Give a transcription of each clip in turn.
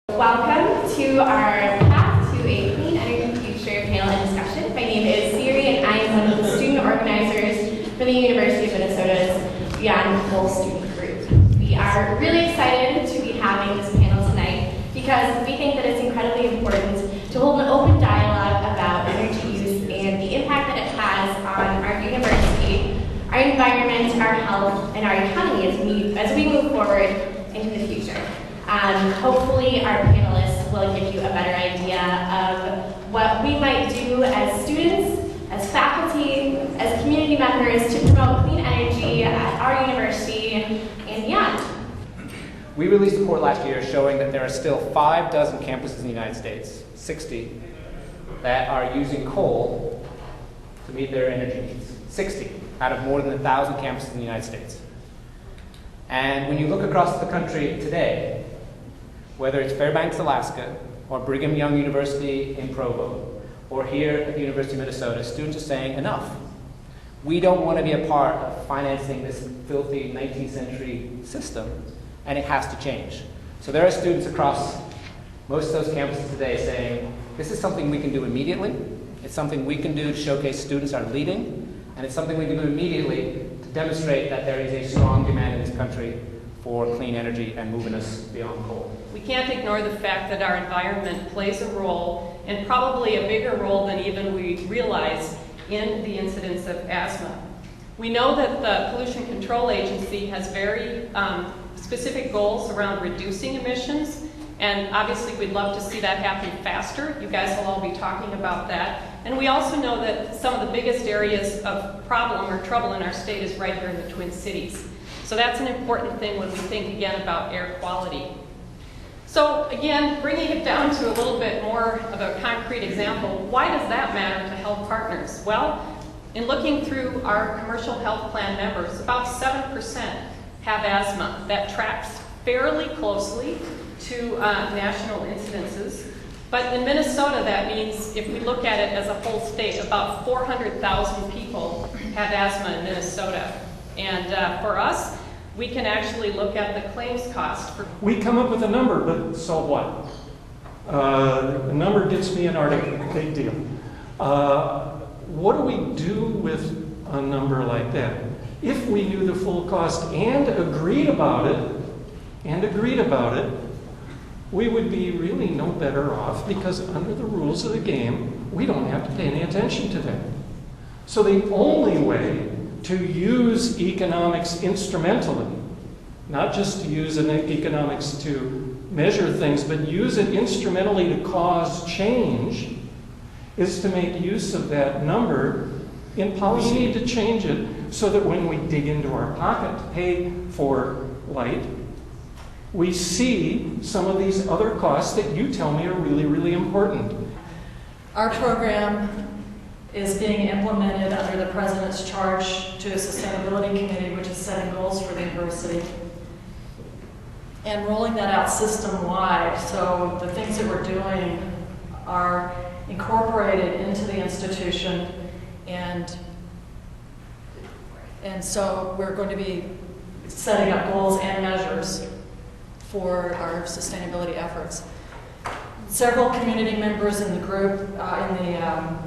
Welcome to our Path to a Clean Energy Future panel and discussion. My name is Siri and I am one of the student organizers for the University of Minnesota's Beyond Coal Student Group. We are really excited to be having this panel tonight because we think that it's incredibly important to hold an open dialogue about energy use and the impact that it has on our university, our environment, our health, and our economy as we move forward into the future. Hopefully our panelists will give you a better idea of what we might do as students, as faculty, as community members to promote clean energy at our university and beyond. We released a report last year showing that there are still 6 campuses in the United States, 60, that are using coal to meet their energy needs. 60 out of more than 1,000 campuses in the United States. And when you look across the country today, whether it's Fairbanks, Alaska, or Brigham Young University in Provo, or here at the University of Minnesota, students are saying, enough. We don't want to be a part of financing this filthy 19th century system, and it has to change. So there are students across most of those campuses today saying, this is something we can do immediately, it's something we can do to showcase students are leading, and it's something we can do immediately to demonstrate that there is a strong demand in this country for clean energy and moving us beyond coal. We can't ignore the fact that our environment plays a role, and probably a bigger role than even we realize, in the incidence of asthma. We know that the Pollution Control Agency has very specific goals around reducing emissions, and obviously we'd love to see that happen faster. You guys will all be talking about that. And we also know that some of the biggest areas of problem or trouble in our state is right here in the Twin Cities. So that's an important thing when we think again about air quality. So again, bringing it down to a little bit more of a concrete example, why does that matter to health partners? Well, in looking through our commercial health plan members, about 7% have asthma. That tracks fairly closely to national incidences. But in Minnesota, that means if we look at it as a whole state, about 400,000 people have asthma in Minnesota. And for us, we can actually look at the claims cost. We come up with a number, but so what? The number gets me an article, big deal. What do we do with a number like that? If we knew the full cost and agreed about it, we would be really no better off because under the rules of the game, we don't have to pay any attention to that. So the only way to use economics instrumentally, not just to use economics to measure things, but use it instrumentally to cause change, is to make use of that number in policy. We need to change it so that when we dig into our pocket to pay for light, we see some of these other costs that you tell me are really, really important. Our program is being implemented under the President's charge to a sustainability committee, which is setting goals for the university and rolling that out system-wide. So the things that we're doing are incorporated into the institution, and so we're going to be setting up goals and measures for our sustainability efforts. Several community members in the group, in the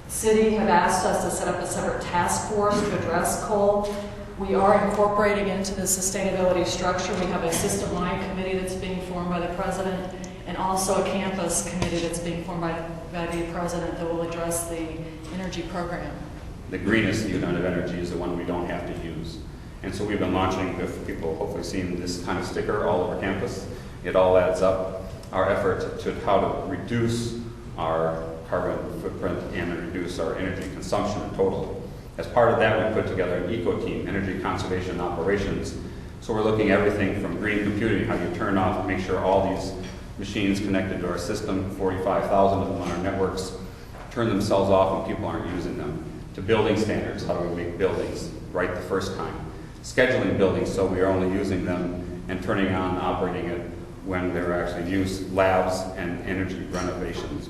city, have asked us to set up a separate task force to address coal. We are incorporating into the sustainability structure. We have a system-wide committee that's being formed by the president, and also a campus committee that's being formed by the president that will address the energy program. The greenest unit of energy is the one we don't have to use. And so we've been launching, if people hopefully seen this kind of sticker all over campus, it all adds up. Our effort to how to reduce our carbon footprint and reduce our energy consumption in total. As part of that, we put together an eco-team, energy conservation operations. So we're looking at everything from green computing, how you turn off and make sure all these machines connected to our system, 45,000 of them on our networks, turn themselves off when people aren't using them, to building standards, how do we make buildings right the first time, scheduling buildings so we are only using them and turning on and operating it when they're actually used, labs and energy renovations.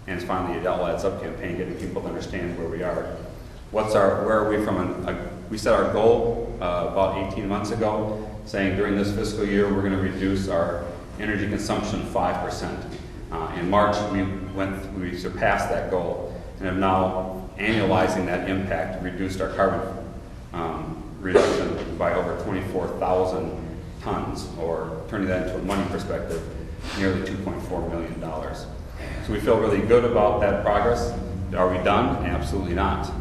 And finally, the All Adds Up campaign, getting people to understand where we are. Where are we from? We set our goal about 18 months ago, saying during this fiscal year we're going to reduce our energy consumption 5%. In March, we surpassed that goal and have now, annualizing that impact, reduced our carbon reduction by over 24,000 tons, or turning that into a money perspective, nearly $2.4 million. So we feel really good about that progress. Are we done? Absolutely not.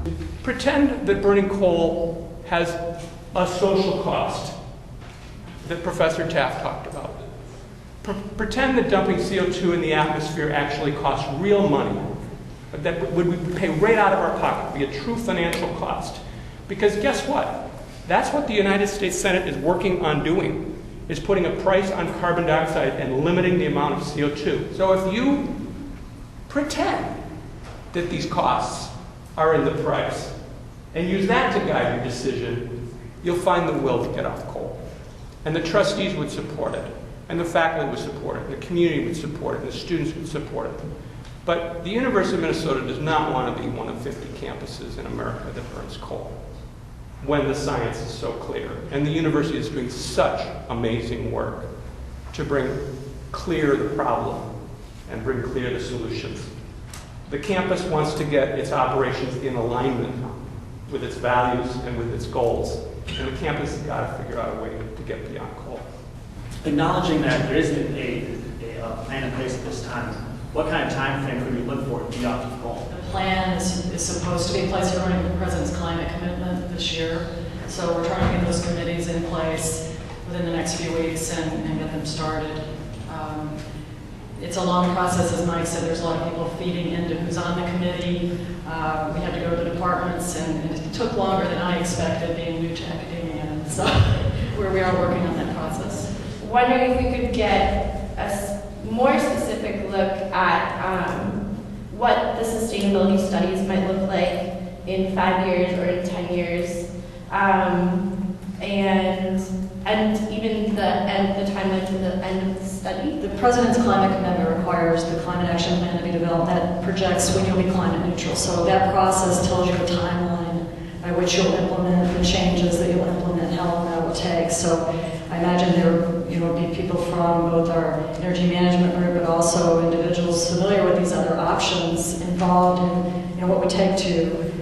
Pretend that burning coal has a social cost that Professor Taff talked about. Pretend that dumping CO2 in the atmosphere actually costs real money, that would we pay right out of our pocket, be a true financial cost. Because guess what? That's what the United States Senate is working on doing, is putting a price on carbon dioxide and limiting the amount of CO2. So if you pretend that these costs are in the price and use that to guide your decision, you'll find the will to get off coal. And the trustees would support it, and the faculty would support it, and the community would support it, and the students would support it. But the University of Minnesota does not want to be one of 50 campuses in America that burns coal, when the science is so clear. And the university is doing such amazing work to bring clear the problem and bring clear the solutions. The campus wants to get its operations in alignment with its values and with its goals. And the campus has got to figure out a way to get beyond coal. Acknowledging that there isn't a plan in place at this time, what kind of time frame could we look for to be off of coal? The plan is supposed to be in place. We're going to get the President's climate commitment this year. So we're trying to get those committees in place within the next few weeks and get them started. It's a long process, as Mike said. There's a lot of people feeding into who's on the committee. We had to go to the departments, and it took longer than I expected, being new to academia. So we are working on that process. Wondering if we could get a more specific look at what the sustainability studies might look like in 5 years or in 10 years, and even the timeline to the end of the study. The President's climate commitment requires the climate action plan to be developed. That projects when you'll be climate neutral. So that process tells you a timeline by which you'll implement the changes that you'll implement, how long that will take. So I imagine there will be people from both our energy management group, but also individuals familiar with these other options involved in what we take to,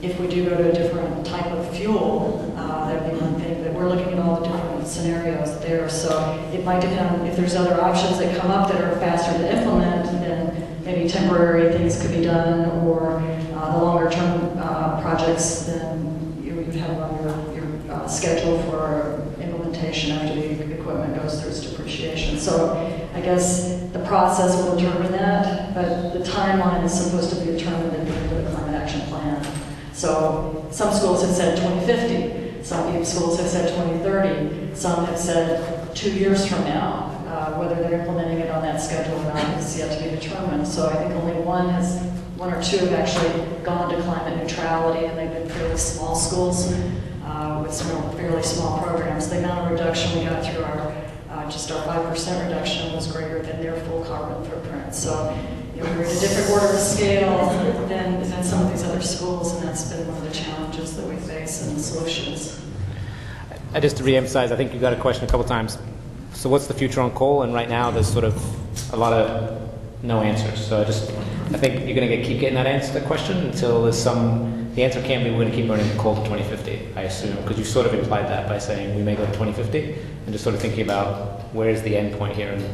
if we do go to a different type of fuel, that would be one thing. But we're looking at all the different scenarios there. So it might depend if there's other options that come up that are faster to implement, then maybe temporary things could be done, or the longer term projects, then you would have on your schedule for implementation after the equipment goes through its depreciation. So I guess the process will determine that, but the timeline is supposed to be determined at the end of the climate action plan. So some schools have said 2050, some schools have said 2030, some have said 2 years from now. Whether they're implementing it on that schedule or not is yet to be determined. So I think only one or two have actually gone to climate neutrality, and they've been fairly small schools with some fairly small programs. The amount of reduction we got through our 5% reduction was greater than their full carbon footprint. So we're at a different order of scale than some of these other schools, and that's been one of the challenges that we face and the solutions. Just to re-emphasize, I think you got a question a couple times. So what's the future on coal? And right now there's sort of a lot of no answers. So I think you're going to keep getting that question until there's the answer can't be we're going to keep burning coal to 2050, I assume, because you sort of implied that by saying we may go to 2050, and just sort of thinking about where's the end point here and